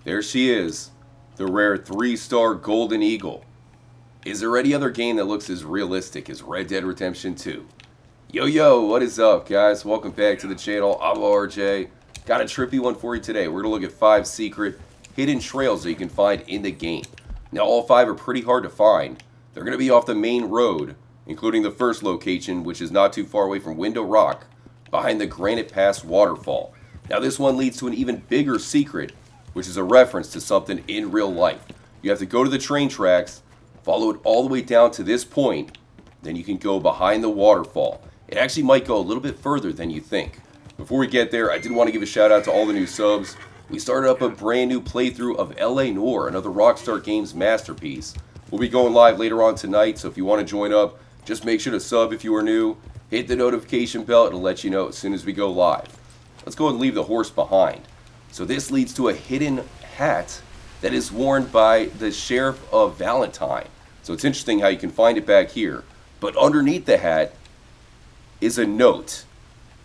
There she is, the rare 3-star Golden Eagle. Is there any other game that looks as realistic as Red Dead Redemption 2? Yo, what is up, guys? Welcome back to the channel. I'm RJ. Got a trippy one for you today. We're going to look at 5 secret hidden trails that you can find in the game. Now, all 5 are pretty hard to find. They're going to be off the main road, including the first location, which is not too far away from Window Rock, behind the Granite Pass waterfall. Now, this one leads to an even bigger secret, which is a reference to something in real life. You have to go to the train tracks, follow it all the way down to this point, then you can go behind the waterfall. It actually might go a little bit further than you think. Before we get there, I did want to give a shout out to all the new subs. We started up a brand new playthrough of L.A. Noire, another Rockstar Games masterpiece. We'll be going live later on tonight, so if you want to join up, just make sure to sub if you are new. Hit the notification bell, it'll let you know as soon as we go live. Let's go and leave the horse behind. So this leads to a hidden hat that is worn by the Sheriff of Valentine. So it's interesting how you can find it back here. But underneath the hat is a note.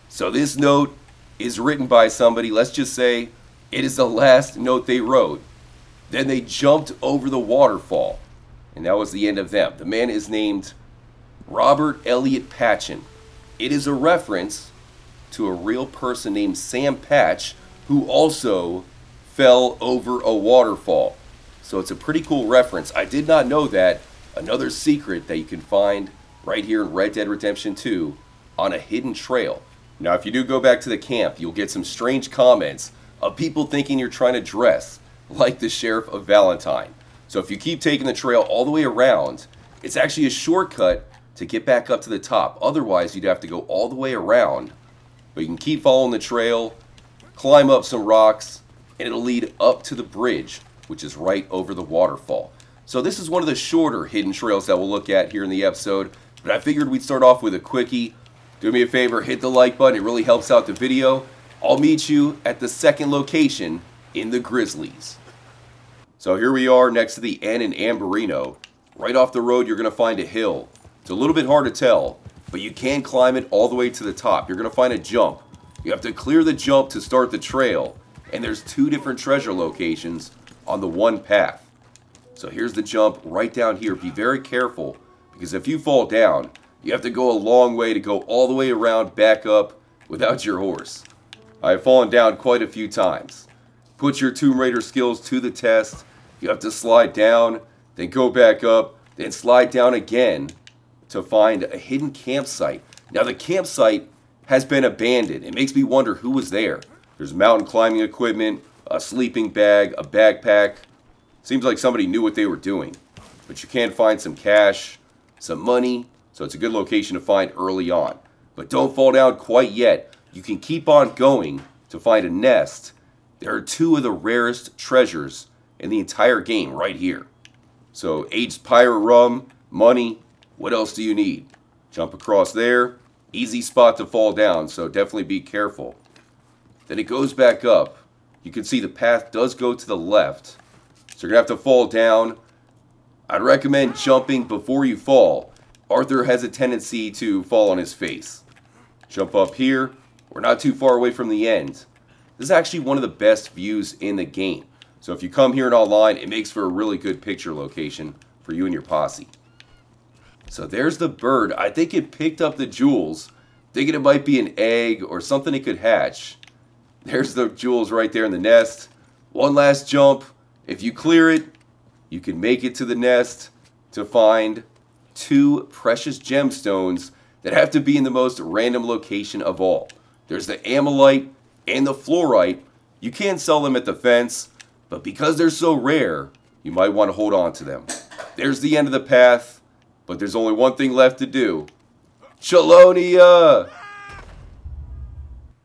So this note is written by somebody. Let's just say it is the last note they wrote. Then they jumped over the waterfall. And that was the end of them. The man is named Robert Elliott Patchen. It is a reference to a real person named Sam Patch, who also fell over a waterfall. So it's a pretty cool reference. I did not know that. Another secret that you can find right here in Red Dead Redemption 2 on a hidden trail. Now, if you do go back to the camp, you'll get some strange comments of people thinking you're trying to dress like the Sheriff of Valentine. So if you keep taking the trail all the way around, it's actually a shortcut to get back up to the top. Otherwise, you'd have to go all the way around. But you can keep following the trail, climb up some rocks, and it'll lead up to the bridge, which is right over the waterfall. So this is one of the shorter hidden trails that we'll look at here in the episode, but I figured we'd start off with a quickie. Do me a favor, hit the like button, it really helps out the video. I'll meet you at the second location in the Grizzlies. So here we are next to the Inn in Amberino. Right off the road, you're going to find a hill. It's a little bit hard to tell, but you can climb it all the way to the top. You're going to find a jump. You have to clear the jump to start the trail, and there's 2 different treasure locations on the one path. So here's the jump right down here. Be very careful, because if you fall down, you have to go a long way to go all the way around back up without your horse. I have fallen down quite a few times. Put your Tomb Raider skills to the test. You have to slide down, then go back up, then slide down again to find a hidden campsite. Now the campsite has been abandoned. It makes me wonder who was there. There's mountain climbing equipment, a sleeping bag, a backpack. Seems like somebody knew what they were doing. But you can find some cash, some money, so it's a good location to find early on. But don't fall down quite yet. You can keep on going to find a nest. There are 2 of the rarest treasures in the entire game right here. So aged pirate rum, money, what else do you need? Jump across there. Easy spot to fall down, so definitely be careful. Then it goes back up. You can see the path does go to the left. So you're going to have to fall down. I'd recommend jumping before you fall. Arthur has a tendency to fall on his face. Jump up here. We're not too far away from the end. This is actually one of the best views in the game. So if you come here and online, it makes for a really good picture location for you and your posse. So there's the bird. I think it picked up the jewels, thinking it might be an egg or something it could hatch. There's the jewels right there in the nest. One last jump. If you clear it, you can make it to the nest to find 2 precious gemstones that have to be in the most random location of all. There's the amylite and the fluorite. You can sell them at the fence, but because they're so rare, you might want to hold on to them. There's the end of the path, but there's only one thing left to do. Chelonia!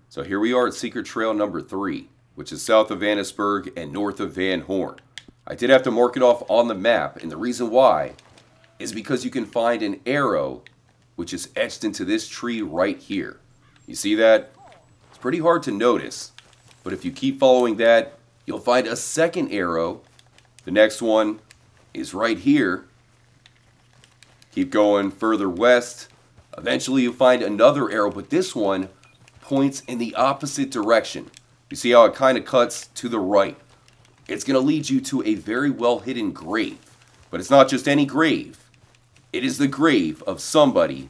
So here we are at secret trail number 3, which is south of Annisburg and north of Van Horn. I did have to mark it off on the map, and the reason why is because you can find an arrow which is etched into this tree right here. You see that? It's pretty hard to notice, but if you keep following that, you'll find a second arrow. The next one is right here. Keep going further west. Eventually you'll find another arrow, but this one points in the opposite direction. You see how it kind of cuts to the right. it's going to lead you to a very well hidden grave. But it's not just any grave. It is the grave of somebody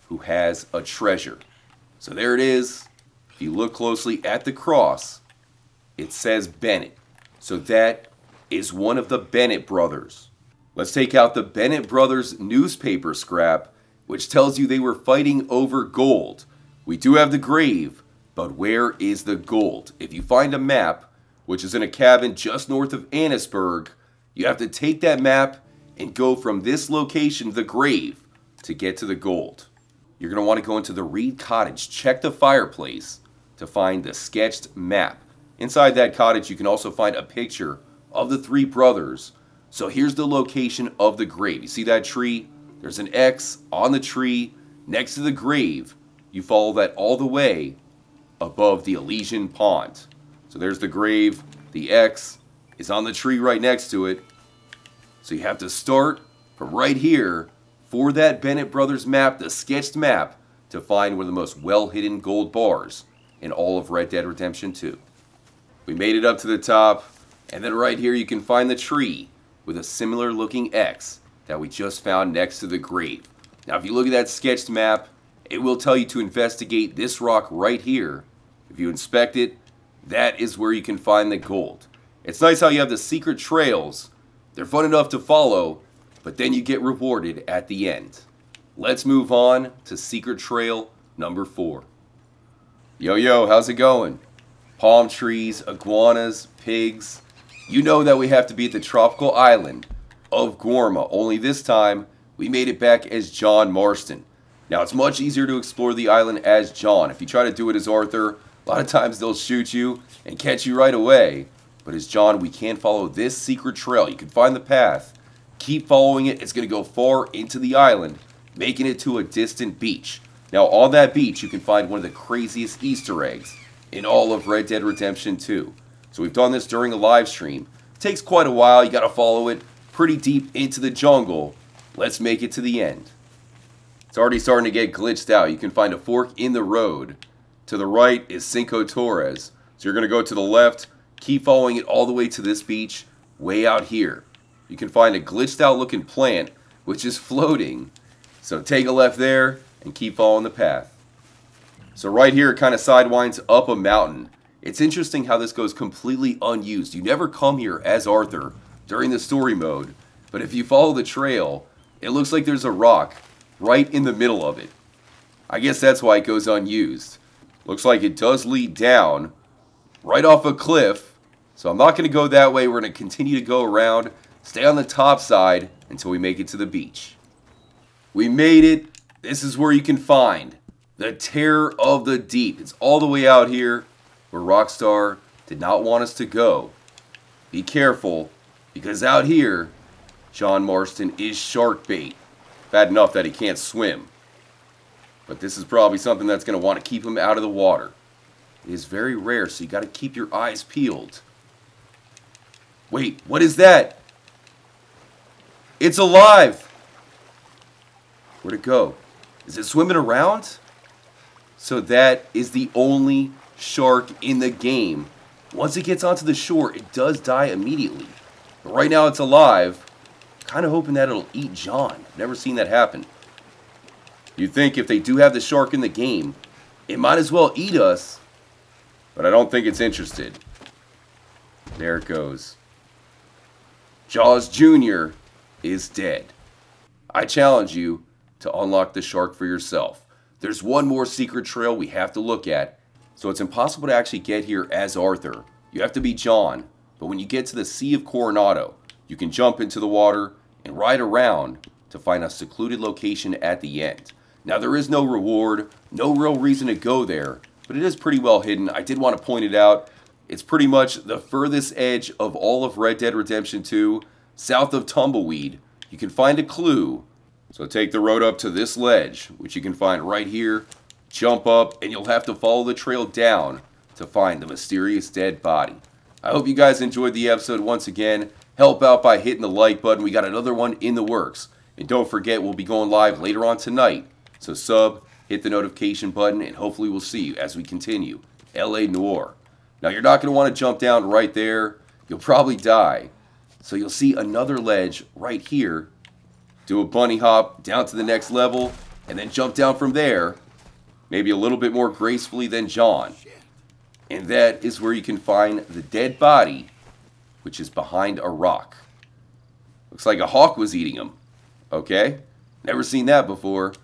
who has a treasure. So there it is. If you look closely at the cross, it says Bennett. So that is one of the Bennett brothers. Let's take out the Bennett brothers newspaper scrap, which tells you they were fighting over gold. We do have the grave, but where is the gold? If you find a map, which is in a cabin just north of Annisburg, you have to take that map and go from this location, the grave, to get to the gold. You're going to want to go into the Reed cottage, check the fireplace to find the sketched map. Inside that cottage, you can also find a picture of the three brothers. So here's the location of the grave. You see that tree? There's an X on the tree next to the grave. You follow that all the way above the Elysian Pond. So there's the grave. The X is on the tree right next to it. So you have to start from right here for that Bennett brothers map, the sketched map, to find one of the most well-hidden gold bars in all of Red Dead Redemption 2. We made it up to the top, and then right here you can find the tree with a similar looking X that we just found next to the grave. Now if you look at that sketched map, it will tell you to investigate this rock right here. If you inspect it, that is where you can find the gold. It's nice how you have the secret trails. They're fun enough to follow, but then you get rewarded at the end. Let's move on to secret trail number 4. Yo, how's it going? Palm trees, iguanas, pigs. You know that we have to be at the tropical island of Gorma, only this time we made it back as John Marston. Now it's much easier to explore the island as John. If you try to do it as Arthur, a lot of times they'll shoot you and catch you right away. But as John, we can follow this secret trail. You can find the path, keep following it. It's going to go far into the island, making it to a distant beach. Now on that beach, you can find one of the craziest Easter eggs in all of Red Dead Redemption 2. So we've done this during a live stream. It takes quite a while. You got to follow it pretty deep into the jungle. Let's make it to the end. It's already starting to get glitched out. You can find a fork in the road. To the right is Cinco Torres. So you're going to go to the left, keep following it all the way to this beach, way out here. You can find a glitched out looking plant, which is floating. So take a left there and keep following the path. So right here it kind of sidewinds up a mountain. It's interesting how this goes completely unused. You never come here as Arthur during the story mode, but if you follow the trail, it looks like there's a rock right in the middle of it. I guess that's why it goes unused. Looks like it does lead down right off a cliff, so I'm not going to go that way. We're going to continue to go around, stay on the top side until we make it to the beach. We made it. This is where you can find the Terror of the Deep. It's all the way out here where Rockstar did not want us to go. Be careful, because out here, John Marston is shark bait. Bad enough that he can't swim. But this is probably something that's going to want to keep him out of the water. It is very rare, so you got to keep your eyes peeled. Wait, what is that? It's alive! Where'd it go? Is it swimming around? So that is the only shark in the game. Once it gets onto the shore, it does die immediately. But right now it's alive. Kind of hoping that it'll eat John. Never seen that happen. You'd think if they do have the shark in the game, it might as well eat us. But I don't think it's interested. There it goes. Jaws Jr. is dead. I challenge you to unlock the shark for yourself. There's one more secret trail we have to look at. So it's impossible to actually get here as Arthur. You have to be John. But when you get to the Sea of Coronado, you can jump into the water and ride around to find a secluded location at the end. Now there is no reward, no real reason to go there, but it is pretty well hidden. I did want to point it out. It's pretty much the furthest edge of all of Red Dead Redemption 2, south of Tumbleweed. You can find a clue. So take the road up to this ledge, which you can find right here. Jump up, and you'll have to follow the trail down to find the mysterious dead body. I hope you guys enjoyed the episode once again. Help out by hitting the like button. We got another one in the works. And don't forget, we'll be going live later on tonight. So sub, hit the notification button, and hopefully we'll see you as we continue L.A. Noire. Now, you're not going to want to jump down right there. you'll probably die. So you'll see another ledge right here. Do a bunny hop down to the next level, and then jump down from there, maybe a little bit more gracefully than John. And that is where you can find the dead body, which is behind a rock. Looks like a hawk was eating him. Okay? Never seen that before.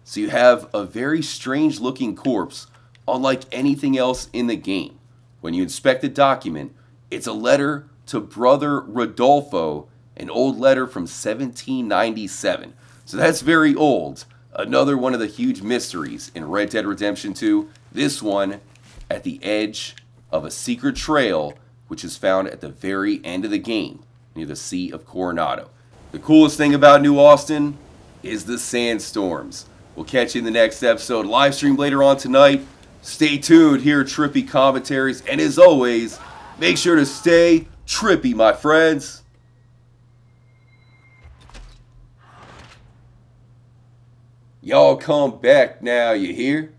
So you have a very strange looking corpse, unlike anything else in the game. When you inspect the document, it's a letter to Brother Rodolfo, an old letter from 1797. So that's very old. Another one of the huge mysteries in Red Dead Redemption 2. This one at the edge of a secret trail, which is found at the very end of the game, near the Sea of Coronado. The coolest thing about New Austin is the sandstorms. We'll catch you in the next episode. Live stream later on tonight. Stay tuned here at Trippy Commentaries. And as always, make sure to stay trippy, my friends. Y'all come back now, you hear?